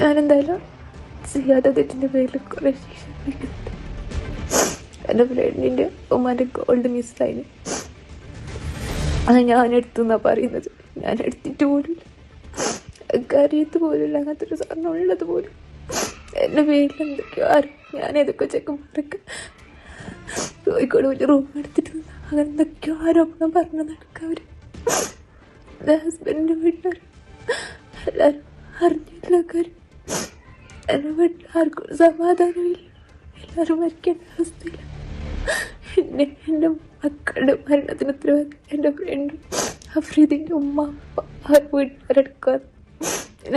ഞാനെന്തായാലും ചെയ്യാത്ത തെറ്റിൻ്റെ പേരിൽ കുറേ ശിക്ഷ അനുഭവിക്കുന്നുണ്ട്. എൻ്റെ ഫ്രണ്ടിൻ്റെ ഉമ്മാൻ്റെ ഗോൾഡ് മിസ്സായിന്. അത് ഞാനെടുത്തു എന്നാണ് പറയുന്നത്. ഞാൻ എടുത്തിട്ട് പോലും കറിയത്ത് പോലും അങ്ങനത്തെ ഒരു സാധനം ഉള്ളത് പോലും എൻ്റെ പേരിൽ എന്തൊക്കെയോ ആരും ഞാൻ ഏതൊക്കെ ചെക്കന്മാരൊക്കെ കോഴിക്കോട് വലിയ റൂം എടുത്തിട്ട് അങ്ങനെ എന്തൊക്കെയോ ആരോപണം പറഞ്ഞു നടക്കുക. അവർ എൻ്റെ ഹസ്ബൻഡിൻ്റെ വീട്ടുകാർ എല്ലാവരും അറിഞ്ഞില്ല കാര്യം. എൻ്റെ വീട്ടിൽ ആർക്കും സമാധാനമില്ല. എല്ലാവരും മരിക്കേണ്ട അവസ്ഥയില്ല. എൻ്റെ മക്കളുടെ മരണത്തിന് ഉത്തരവാദി എൻ്റെ ഫ്രണ്ടും അഫ്രീദിൻ്റെ ഉമ്മ അപ്പ അവർ വീട്ടുകാരെടുക്കാറ്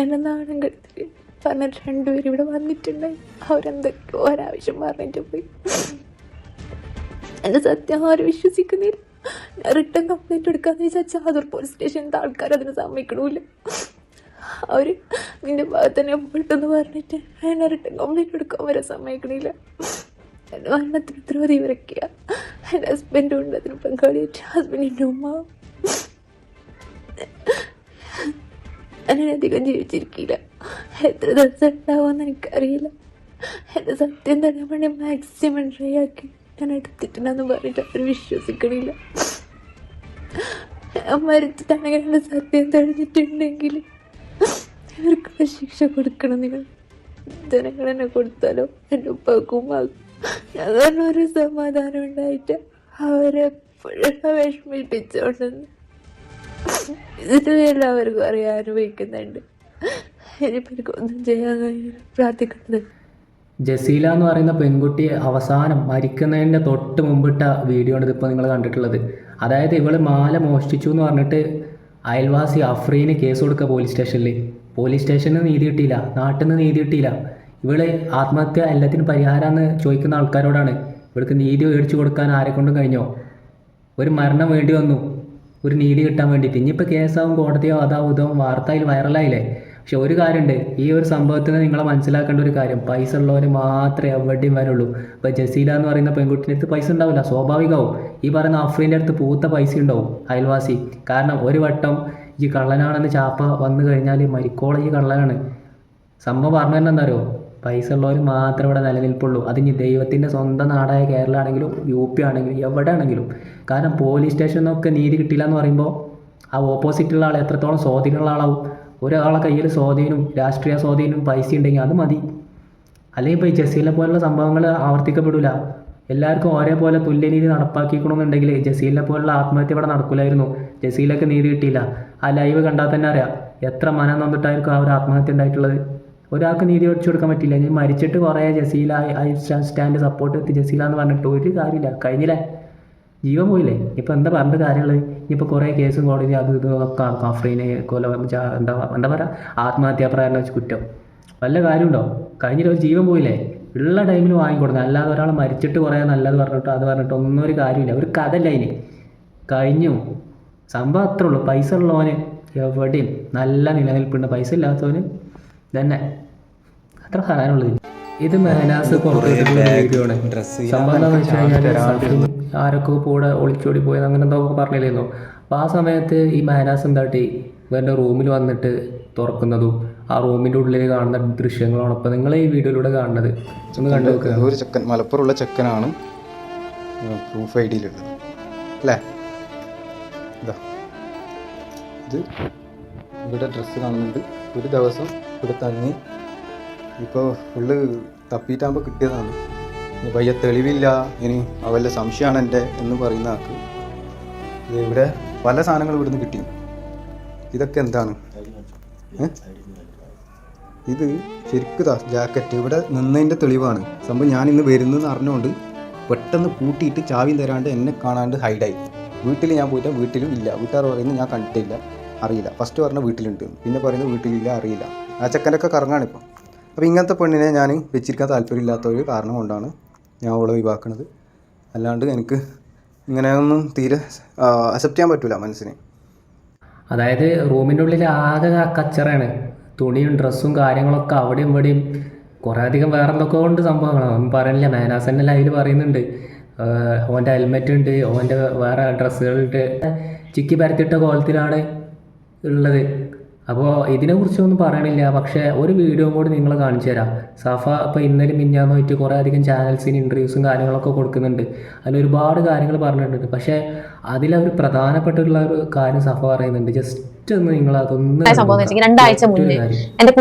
എന്നെ നാണം കെടുത്തിട്ട് പറഞ്ഞിട്ട് 2 പേര് ഇവിടെ വന്നിട്ടുണ്ടായി. അവരെന്തൊക്കെയോ ഒരാവശ്യം പറഞ്ഞിട്ട് പോയി. എൻ്റെ സത്യം ആരും വിശ്വസിക്കുന്നില്ല. ഞാൻ റിട്ടേൺ കംപ്ലൈൻറ്റ് എടുക്കാമെന്ന് വെച്ചാൽ ചാതൂർ പോലീസ് സ്റ്റേഷനിലത്തെ ആൾക്കാർ അതിന് സമ്മതിക്കണമില്ല. അവർ നിൻ്റെ ഭാഗത്ത് തന്നെ പോയിട്ടെന്ന് പറഞ്ഞിട്ട് എന്നെ റിട്ടേൺ കംപ്ലൈൻറ്റ് എടുക്കാൻ വരെ സമ്മതിക്കണില്ല. എൻ്റെ മരണത്തിന് ഉത്തരവാദി ഇവരൊക്കെയാണ്. എൻ്റെ ഹസ്ബൻഡും ഉണ്ട് അതിന് പങ്കാളിയായിട്ട്. ഹസ്ബൻഡിൻ്റെ ഉമ്മ അതിനധികം ജീവിച്ചിരിക്കില്ല. എത്ര ദിവസം ഉണ്ടാവുമെന്ന് എനിക്കറിയില്ല. എൻ്റെ സത്യം തരാൻ വേണ്ടി മാക്സിമം ട്രൈ ആക്കി ഞാൻ എടുത്തിട്ടുണ്ടെന്ന് പറഞ്ഞിട്ട് അവർ വിശ്വസിക്കണില്ല. മരിച്ചിട്ടാണെങ്കിൽ എൻ്റെ സത്യം തെളിഞ്ഞിട്ടുണ്ടെങ്കിൽ ഇവർക്കുള്ള ശിക്ഷ കൊടുക്കണം. നിങ്ങൾ ജനങ്ങൾ എന്നെ കൊടുത്താലോ എൻ്റെ ഉപ്പാക്കും ഉമ്മാക്കും ഞാൻ കാരണം ഒരു സമാധാനം ഉണ്ടായിട്ട് അവരെപ്പോഴും വിഷമിപ്പിച്ചോണ്ടെന്ന് ഇതിന് എല്ലാവർക്കും അറിയാൻ അനുഭവിക്കുന്നുണ്ട്. ഇനിയിപ്പോൾ എനിക്കൊന്നും ചെയ്യാൻ കഴിയില്ല. പ്രാർത്ഥിക്കുന്നത് ജസീല എന്ന് പറയുന്ന പെൺകുട്ടി അവസാനം മരിക്കുന്നതിൻ്റെ തൊട്ട് മുമ്പിട്ട വീഡിയോ ആണ് ഇതിപ്പോൾ നിങ്ങൾ കണ്ടിട്ടുള്ളത്. അതായത് ഇവള് മാല മോഷ്ടിച്ചു എന്ന് പറഞ്ഞിട്ട് അയൽവാസി അഫ്രീന് കേസ് കൊടുക്കുക പോലീസ് സ്റ്റേഷനിൽ നീതി കിട്ടിയില്ല, നാട്ടിൽ നിന്ന് നീതി കിട്ടിയില്ല. ഇവള് ആത്മഹത്യ എല്ലാത്തിനും പരിഹാരമെന്ന് ചോദിക്കുന്ന ആൾക്കാരോടാണ്. ഇവൾക്ക് നീതി മേടിച്ചു കൊടുക്കാൻ ആരെക്കൊണ്ടും കഴിഞ്ഞോ? ഒരു മരണം വേണ്ടി വന്നു ഒരു നീതി കിട്ടാൻ വേണ്ടിയിട്ട്. ഇനിയിപ്പോൾ കേസാവും കോടതിയോ അതാവും ഇതാവും വാർത്തയിൽ വൈറലായില്ലേ. പക്ഷെ ഒരു കാര്യമുണ്ട്, ഈ ഒരു സംഭവത്തിന് നിങ്ങൾ മനസ്സിലാക്കേണ്ട ഒരു കാര്യം, പൈസ ഉള്ളവർ മാത്രമേ എവിടെയും വരുള്ളൂ. ഇപ്പോൾ ജസീല എന്ന് പറയുന്ന പെൺകുട്ടിൻ്റെ അടുത്ത് പൈസ ഉണ്ടാവില്ല, സ്വാഭാവികമാവും. ഈ പറയുന്ന അഫ്രീൻ്റെ അടുത്ത് പൂത്ത പൈസ ഉണ്ടാവും അയൽവാസി. കാരണം ഒരു വട്ടം ഈ കള്ളനാണെന്ന് ചാപ്പ വന്നു കഴിഞ്ഞാൽ മരിക്കോളം ഈ കള്ളനാണ്. സംഭവം പറഞ്ഞു തന്നെ എന്താ അറിയോ, പൈസ ഉള്ളവർ മാത്രമേ ഇവിടെ നിലനിൽപ്പുള്ളൂ. അതിന് ദൈവത്തിൻ്റെ സ്വന്തം നാടായ കേരള ആണെങ്കിലും UP ആണെങ്കിലും എവിടെ ആണെങ്കിലും. കാരണം പോലീസ് സ്റ്റേഷനൊക്കെ നീതി കിട്ടില്ല എന്ന് പറയുമ്പോൾ ആ ഓപ്പോസിറ്റുള്ള ആൾ എത്രത്തോളം സ്വാധീനമുള്ള ആളാവും. ഒരാളെ കയ്യിൽ സ്വാധീനവും രാഷ്ട്രീയ സ്വാധീനവും പൈസ ഉണ്ടെങ്കിൽ അത് മതി. അല്ലെങ്കിൽ ഇപ്പോൾ ഈ ജസീലിനെ പോലുള്ള സംഭവങ്ങൾ ആവർത്തിക്കപ്പെടില്ല. എല്ലാവർക്കും ഒരേപോലെ തുല്യനീതി നടപ്പാക്കിക്കണമെന്നുണ്ടെങ്കിൽ ജസീലിനെ പോലുള്ള ആത്മഹത്യ ഇവിടെ നടക്കില്ലായിരുന്നു. ജസീലൊക്കെ നീതി കിട്ടിയില്ല. ആ ലൈവ് കണ്ടാൽ തന്നെ അറിയാം എത്ര മനം നന്നിട്ടായിരിക്കും ആ ഒരു ആത്മഹത്യ ഉണ്ടായിട്ടുള്ളത്. ഒരാൾക്ക് നീതി മേടിച്ചു കൊടുക്കാൻ പറ്റില്ല. ഞാൻ മരിച്ചിട്ട് കുറേ ജസീല ഐ സ്റ്റാൻഡ് സപ്പോർട്ട് എത്തി ജസീല എന്ന് പറഞ്ഞിട്ട് ഒരു കാര്യമില്ല. കഴിഞ്ഞില്ലേ, ജീവൻ പോയില്ലേ. ഇപ്പം എന്താ പറഞ്ഞിട്ട് കാര്യമുള്ളത്? ഇനിയിപ്പോൾ കുറേ കേസും കോടതി അത് ഇതൊക്കെ അഫ്രീനെ എന്താ പറയുക ആത്മഹത്യാ പ്രേരണ വെച്ച് കുറ്റം വല്ല കാര്യമുണ്ടോ? കഴിഞ്ഞിട്ട് ഒരു ജീവൻ പോയില്ലേ. ഉള്ള ടൈമിൽ വാങ്ങിക്കൊടുക്കുക. അല്ലാതെ ഒരാൾ മരിച്ചിട്ട് കുറേ നല്ലത് പറഞ്ഞിട്ടോ അത് പറഞ്ഞിട്ടോ ഒന്നും ഒരു കാര്യമില്ല. ഒരു കഥയില്ല അതിന്. കഴിഞ്ഞു സംഭവം അത്രേ ഉള്ളൂ. പൈസ ഉള്ളവന് എവിടെയും നല്ല നിലനിൽപ്പുണ്ട്, പൈസ ഇല്ലാത്തവന് തന്നെ അത്ര സാധനമുള്ളത്. ഇത് മെഹനാസ് വീഡിയോ ആണ്. സംഭവം എന്താണെന്ന് വെച്ച് കഴിഞ്ഞാൽ ആരൊക്കെ കൂടെ ഒളിച്ചോടി പോയത് അങ്ങനെ എന്തോ പറഞ്ഞില്ലായിരുന്നു. അപ്പോൾ ആ സമയത്ത് ഈ മെഹനാസ് എന്താട്ടി ഇവരുടെ റൂമിൽ വന്നിട്ട് തുറക്കുന്നതും ആ റൂമിൻ്റെ ഉള്ളിൽ കാണുന്ന ദൃശ്യങ്ങളാണ് ഇപ്പോൾ നിങ്ങൾ ഈ വീഡിയോയിലൂടെ കാണുന്നത്. ഒന്ന് കണ്ടു നോക്കുക. ഒരു ചെക്കൻ, മലപ്പുറമുള്ള ചെക്കനാണ് പ്രൂഫ് ഐഡിയിലുള്ളത് അല്ലേ. ഇതാ ഇത് ഇവിടെ ഡ്രസ്സ് കാണുന്നുണ്ട്. ഒരു ദിവസം ഇവിടെ തങ്ങി ഇപ്പോൾ ഫുള്ള് തപ്പിയിട്ടാകുമ്പോൾ കിട്ടിയതാണ്. പയ്യ തെളിവില്ല, ഇനി അവല്ല സംശയമാണ് എൻ്റെ എന്ന് പറയുന്ന ആൾക്ക് ഇവിടെ പല സാധനങ്ങളും ഇവിടുന്ന് കിട്ടി. ഇതൊക്കെ എന്താണ്? ഇത് ശരിക്കുതാ ജാക്കറ്റ് ഇവിടെ നിന്നതിൻ്റെ തെളിവാണ്. സംഭവം ഞാൻ ഇന്ന് വരുന്നതെന്ന് അറിഞ്ഞുകൊണ്ട് പെട്ടെന്ന് പൂട്ടിയിട്ട് ചാവിയും തരാണ്ട് എന്നെ കാണാണ്ട് ഹൈഡായി. വീട്ടിൽ ഞാൻ പോയിട്ട് വീട്ടിലും ഇല്ല. വീട്ടുകാർ പറയുന്നത് ഞാൻ കണ്ടിട്ടില്ല, അറിയില്ല. ഫസ്റ്റ് പറഞ്ഞ വീട്ടിലുണ്ട്, പിന്നെ പറയുന്നത് വീട്ടിലില്ല, അറിയില്ല. ആ ചെക്കൻ്റെയൊക്കെ കറങ്ങാണിപ്പോൾ. അപ്പോൾ ഇങ്ങനത്തെ പെണ്ണിനെ ഞാൻ വെച്ചിരിക്കാൻ താല്പര്യമില്ലാത്ത ഒരു കാരണം കൊണ്ടാണ് ഞാൻ അവളെ ഒഴിവാക്കുന്നത്. അല്ലാണ്ട് എനിക്ക് ഇങ്ങനെയൊന്നും തീരെ അക്സെപ്റ്റ് ചെയ്യാൻ പറ്റില്ല മനസ്സിന്. അതായത് റൂമിൻ്റെ ഉള്ളിൽ ആകെ കച്ചറയാണ്. തുണിയും ഡ്രസ്സും കാര്യങ്ങളൊക്കെ അവിടെയും ഇവിടെയും കുറേ അധികം വേറെ എന്തൊക്കെ കൊണ്ട് സംഭവങ്ങളാണ്. അവൻ പറയുന്നില്ല, മേനാസന്നെ ലൈവിൽ പറയുന്നുണ്ട്. ഓൻ്റെ ഹെൽമെറ്റ് ഉണ്ട്, ഓൻ്റെ വേറെ ഡ്രസ്സുകളുണ്ട്, ചിക്കി പരത്തിയിട്ട കോലത്തിലാണ് ഉള്ളത്. അപ്പോൾ ഇതിനെക്കുറിച്ചൊന്നും പറയണില്ല. പക്ഷേ ഒരു വീഡിയോ കൂടി നിങ്ങൾ കാണിച്ചു തരാം. സഫ ഇപ്പോൾ ഇന്നലെ മിഞ്ഞാന്ന് പോയിട്ട് കുറേ അധികം ചാനൽസിന് ഇൻ്റർവ്യൂസും കാര്യങ്ങളൊക്കെ കൊടുക്കുന്നുണ്ട്. അതിലൊരുപാട് കാര്യങ്ങൾ പറഞ്ഞിട്ടുണ്ട്. പക്ഷേ അതിലൊരു പ്രധാനപ്പെട്ടുള്ള ഒരു കാര്യം സഫ പറയുന്നുണ്ട്. ജസ്റ്റ് ഒന്ന് നിങ്ങൾ അതൊന്ന് സംഭവം രണ്ടാഴ്ച മുന്നേ എന്റെ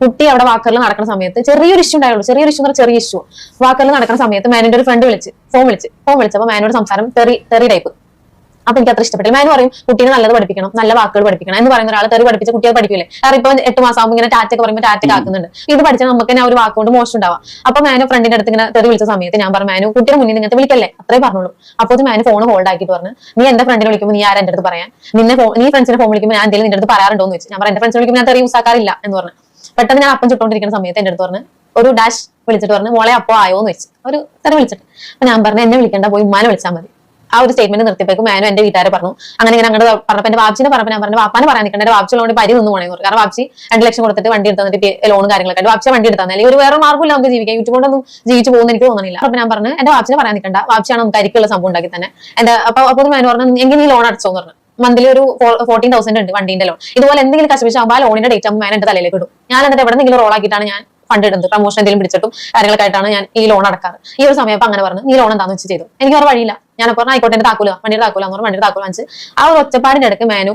കുട്ടി അവിടെ വാക്കറിൽ നടക്കുന്ന സമയത്ത് ചെറിയൊരു ഇഷ്യൂ ഉണ്ടായുള്ളൂ. ചെറിയൊരു ഇഷ്യൂ എന്ന് പറഞ്ഞാൽ ചെറിയ ഇഷ്യൂ. വാക്കറിൽ നടക്കുന്ന സമയത്ത് മാനിന്റെ ഒരു ഫ്രണ്ട് ഫോൺ വിളിച്ചപ്പോൾ മാനോട് സംസാരം തെറി ടൈപ്പ്. അപ്പൊ എനിക്ക് അത്ര ഇഷ്ടപ്പെട്ടില്ല. മാനു പറയും കുട്ടീനെ നല്ലത് പഠിപ്പിക്കണം, നല്ല വാക്കുകൾ പഠിപ്പിക്കണം എന്ന് പറയുന്ന ഒരാൾ തെറി പഠിപ്പിച്ച് കുട്ടിയെ പഠിക്കില്ലേ? കാരണം ഇപ്പൊ 8 മാസം ആകുമ്പോൾ ഇങ്ങനെ ടാറ്റൊക്കെ പറയുമ്പോൾ ടാറ്റൊക്കെ ആക്കുന്നുണ്ട്. ഇത് പഠിച്ചാൽ നമുക്ക് തന്നെ ഒരു വാക്കുകൊണ്ട് മോശം ഉണ്ടാവാം. അപ്പൊ മാനു ഫ്രണ്ടിന്റെ അടുത്ത് ഇങ്ങനെ തെറി വിളിച്ച സമയത്ത് ഞാൻ പറഞ്ഞു, മാനു കുട്ടിയുടെ മുന്നിൽ നിങ്ങൾക്ക് വിളിക്കല്ലേ, അത്രേ പറഞ്ഞോളൂ. അപ്പോൾ മാനു ഫോൺ ഹോൾഡ് ആക്കിയിട്ട് പറഞ്ഞു, നീ എന്റെ ഫ്രണ്ടിനെ വിളിക്കുമ്പോൾ നീ ആരാ എന്റെ അടുത്ത് പറയാൻ? നീ ഫ്രണ്ട്സിനെ ഫോൺ വിളിക്കുമ്പോൾ ഞാൻ എന്തെങ്കിലും നിന്റെ അടുത്ത് പറയാറുണ്ടോ എന്ന് വെച്ചു. ഞാൻ പറഞ്ഞു എന്റെ ഫ്രണ്ട്സിനെ വിളിക്കുമ്പോൾ ഞാൻ തെറി യൂസ് ആക്കാറില്ല എന്ന് പറഞ്ഞു. പെട്ടെന്ന് ഞാൻ അപ്പം ചുട്ടോണ്ടിരിക്കുന്ന സമയത്ത് എന്റെ അടുത്ത് പറഞ്ഞു, ഒരു ഡാഷ് വിളിച്ചിട്ട് പറഞ്ഞു, മോളെ അപ്പോ ആയോ എന്ന് വെച്ചു. ഒരു തെറി വിളിച്ചിട്ട്. അപ്പൊ ഞാൻ പറഞ്ഞു എന്നെ വിളിക്കണ്ട, പോയി ഉമ്മാനെ വിളിച്ചാൽ മതി. ആ ഒരു സ്റ്റേറ്റ്മെന്റ് നിർത്തിയപ്പോഴേക്കും മാനു എന്റെ വീട്ടുകാരെ പറഞ്ഞു. അങ്ങനെ അങ്ങോട്ട് പറഞ്ഞപ്പോൾ എന്റെ വാപ്ചിനെ പറഞ്ഞപ്പോൾ ഞാൻ പറഞ്ഞു വാപ്പാനെ പറയാൻ നിൽക്കണ്ട, എന്റെ വാപ്ചിലോണ്ട് പരി നിന്ന് പോകണമെന്ന് പറഞ്ഞു. കാരണം വാപ്ചി 2 ലക്ഷം കൊടുത്തിട്ട് വണ്ടി എടുത്ത് തന്നിട്ട് ലോണും കാര്യങ്ങളൊക്കെ വാപ്ചി വണ്ടി എടുത്താൽ അല്ലെങ്കിൽ ഒരു വേറെ മാർഗ്ഗമില്ല നമുക്ക് ജീവിക്കാം. യൂട്യൂബ് കൊണ്ടൊന്നും ജീവിച്ചു പോകുന്ന എനിക്ക് തോന്നുന്നില്ല. അപ്പൊ ഞാൻ പറഞ്ഞു എന്റെ വാപ്ചിനെ പറയാൻ നിൽക്കണ്ട, വാപ്ചിയാണ് നമുക്ക് കരിക്കുള്ള സംഭവം ഉണ്ടാക്കി തന്നെ. എന്റെ അപ്പോൾ മാനു പറഞ്ഞു എങ്കിൽ നീ ലോൺ അടച്ചോന്ന് പറഞ്ഞു. മന്ത്ലി ഒരു 14,000 ഉണ്ട് വണ്ടീന്റെ ലോൺ. ഇതുപോലെ എന്തെങ്കിലും കശപിശാകുമ്പോൾ ആ ലോണിന്റെ ഡേറ്റ് ആകുമ്പോൾ എന്റെ തലയിലേക്ക് ഇടും. ഞാൻ എന്നിട്ട് എവിടെയെങ്കിലും റോൾ ആക്കിയിട്ടാണ് ഞാൻ ഫണ്ട് ഇടുന്നത്. പ്രമോഷൻ എന്തെങ്കിലും പിടിച്ചിട്ടും കാര്യങ്ങളൊക്കെ ആയിട്ടാണ് ഞാൻ ഈ ലോൺ അടക്കാറ്. ഈ ഒരു സമയം അങ്ങനെ പറഞ്ഞു നീ ലോൺ എന്താണെന്ന് വെച്ച് ചെയ്തു. എനിക്ക് വേറെ വഴിയില്ല. ഞാൻ പറഞ്ഞു ആയിക്കോട്ടെ എന്റെ താക്കൂല വണ്ടിയുടെ താക്കൂല എന്ന് പറഞ്ഞു വണ്ടിയുടെ താക്കൂല വാങ്ങിച്ച് ആ ഒരു ഒച്ചപ്പാടിന്റെ ഇടയ്ക്ക് മാനു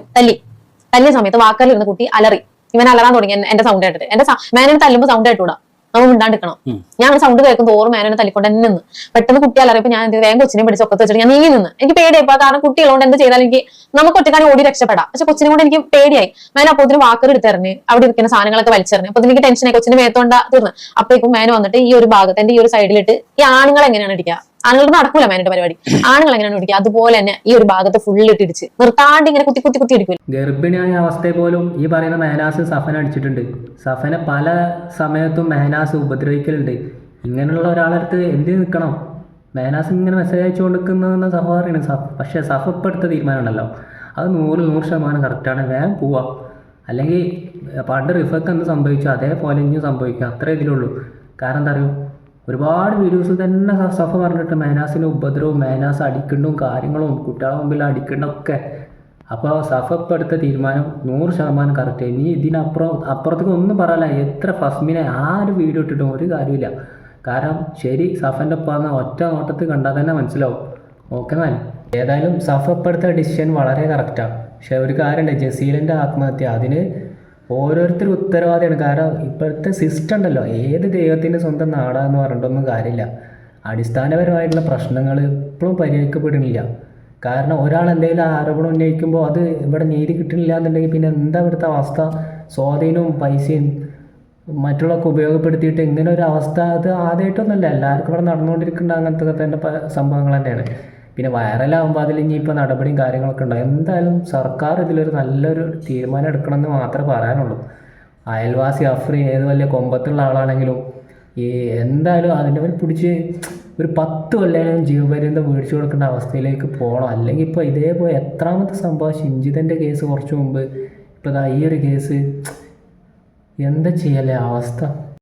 തല്ലിയ സമയത്ത് വാക്കറിലിരുന്ന കുട്ടി അലറി. ഇവൻ അലറാൻ തുടങ്ങി എന്റെ സൗണ്ട് കേട്ടിട്ട്. എന്റെ മാനുവിനെ തല്ലുമ്പോൾ സൗണ്ട് കേട്ടൂടാ, നമ്മൾ മിണ്ടാണ്ടിരിക്കണം. ഞാൻ സൗണ്ട് കേൾക്കും തോറും മാനുവിനെ തല്ലിക്കൊണ്ട് തന്നെ നിന്ന്. പെട്ടെന്ന് കുട്ടി അലറിയപ്പോൾ ഞാൻ വേഗം കൊച്ചിനെ പിടിച്ച് ഒക്കത്ത് വെച്ചിട്ട് ഞാൻ നീങ്ങി നിന്ന്. എനിക്ക് പേടിയായിപ്പോ, കാരണം കുട്ടികളോണ്ട് എന്ത് ചെയ്താലും എനിക്ക് നമുക്ക് ഒറ്റക്കാനും ഓടി രക്ഷപ്പെടാം. പക്ഷെ കൊച്ചിനെ കൊണ്ട് എനിക്ക് പേടിയായി. മാനു അപ്പോത്തിന് വാക്കർ എടുത്തെറിഞ്ഞ് അവിടെ ഇരിക്കുന്ന സാധനങ്ങളൊക്കെ വലിച്ചെറിഞ്ഞു. അപ്പൊ എനിക്ക് ടെൻഷനായി, കൊച്ചിന് മേത്തോണ്ട തീർന്നു. അപ്പോഴേക്കും മാനു വന്നിട്ട് ഈ ഒരു ഭാഗത്ത് എന്റെ ഈ ഒരു സൈഡിലിട്ട് ഈ ആണുങ്ങൾ എങ്ങനെയാണ് ഇടിക്കുക, ആണുങ്ങൾക്ക് നടക്കൂല മാനിന്റെ പരിപാടി, ആണുങ്ങൾ എങ്ങനെയാണ് ഇടിക്കുക അതുപോലെ തന്നെ ഈ ഒരു ഭാഗത്ത് ഫുള്ളിട്ട് ഇടിച്ച് നിർത്താണ്ട് ഇങ്ങനെ കുത്തി കുത്തി കുത്തി ഇടിക്കും. ഗർഭിണിയായ അവസ്ഥയെ പോലും ഈ പറയുന്ന മെഹനാസ് സഫന അടിച്ചിട്ടുണ്ട്. സഫനെ പല സമയത്തും മെഹനാസ് ഉപദ്രവിക്കലുണ്ട്. ഇങ്ങനെയുള്ള ഒരാളടുത്ത് എന്ത് നിൽക്കണം? മെഹനാസ് ഇങ്ങനെ മെസ്സേജ് അയച്ചു കൊടുക്കുന്നതെന്ന് സഫ പറയുന്നത്. പക്ഷേ സഫ ഇപ്പം എടുത്ത തീരുമാനമുണ്ടല്ലോ അത് 100% കറക്റ്റാണ്. വേഗം പോവാം. അല്ലെങ്കിൽ പണ്ട് റിഫക്ക് എന്ത് സംഭവിച്ചു അതേപോലെ ഇനിയും സംഭവിക്കുക, അത്രേ ഇതിലുള്ളൂ. കാരണം എന്താ അറിയും, ഒരുപാട് വീഡിയോസ് തന്നെ സഫ പറഞ്ഞിട്ട് മെഹനാസിന് ഉപദ്രവവും മെഹനാസ് അടിക്കണ്ടും കാര്യങ്ങളും കുട്ടികളെ മുമ്പിൽ അടിക്കണ്ടൊക്കെ. അപ്പോൾ സഫ ഇപ്പം എടുത്ത തീരുമാനം 100% കറക്റ്റ്. ഇനി അപ്പുറത്തേക്ക് ഒന്നും പറയാനില്ല. എത്ര ഫസ്മിനെ ആ ഒരു വീഡിയോ ഇട്ടിട്ടും ഒരു കാര്യമില്ല. കാരണം ശരി സഫൻ്റെ ഒപ്പം ഒറ്റ നോട്ടത്തിൽ കണ്ടാൽ തന്നെ മനസ്സിലാവും. ഓക്കെ മാൻ, ഏതായാലും സഫ ഇപ്പം എടുത്ത ഡിസിഷൻ വളരെ കറക്റ്റാണ്. പക്ഷെ ഒരു കാര്യമുണ്ട്, ജസീലിൻ്റെ ആത്മഹത്യ അതിന് ഓരോരുത്തരും ഉത്തരവാദിയാണ്. കാരണം ഇപ്പോഴത്തെ സിസ്റ്റം ഉണ്ടല്ലോ, ഏത് ദൈവത്തിൻ്റെ സ്വന്തം നാടാന്ന് പറഞ്ഞിട്ടൊന്നും കാര്യമില്ല. അടിസ്ഥാനപരമായിട്ടുള്ള പ്രശ്നങ്ങൾ ഇപ്പോഴും പരിഹരിക്കപ്പെടുന്നില്ല. കാരണം ഒരാൾ എന്തെങ്കിലും ആരോപണം ഉന്നയിക്കുമ്പോൾ അത് ഇവിടെ നീതി കിട്ടുന്നില്ല എന്നുണ്ടെങ്കിൽ പിന്നെ എന്താ ഇവിടുത്തെ അവസ്ഥ? സ്വാധീനവും പൈസയും മറ്റുള്ളതൊക്കെ ഉപയോഗപ്പെടുത്തിയിട്ട് ഇങ്ങനെ ഒരു അവസ്ഥ അത് ആദ്യമായിട്ടൊന്നുമല്ല, എല്ലാവർക്കും ഇവിടെ നടന്നുകൊണ്ടിരിക്കേണ്ട അങ്ങനത്തെ തന്നെ സംഭവങ്ങൾ തന്നെയാണ്. പിന്നെ വൈറലാകുമ്പോൾ അതിൽ ഇനിയിപ്പോൾ നടപടിയും കാര്യങ്ങളൊക്കെ ഉണ്ടാകും. എന്തായാലും സർക്കാർ ഇതിലൊരു നല്ലൊരു തീരുമാനം എടുക്കണമെന്ന് മാത്രമേ പറയാനുള്ളൂ. അയൽവാസി അഫ്രീൻ ഏത് വലിയ കൊമ്പത്തുള്ള ആളാണെങ്കിലും ഈ എന്തായാലും അതിൻ്റെ ഒരു പിടിച്ച് ഒരു 10 കൊല്ലം ജീവപര്യന്തം മേടിച്ചു കൊടുക്കേണ്ട അവസ്ഥയിലേക്ക് പോകണം. അല്ലെങ്കിൽ ഇപ്പോൾ ഇതേപോലെ എത്രാമത്തെ സംഭവം, ഷിഞ്ചിതൻ്റെ കേസ് കുറച്ച് മുമ്പ്, ഇപ്പോൾ ഈ ഒരു കേസ്, എന്താ ചെയ്യല്ലേ അവസ്ഥ.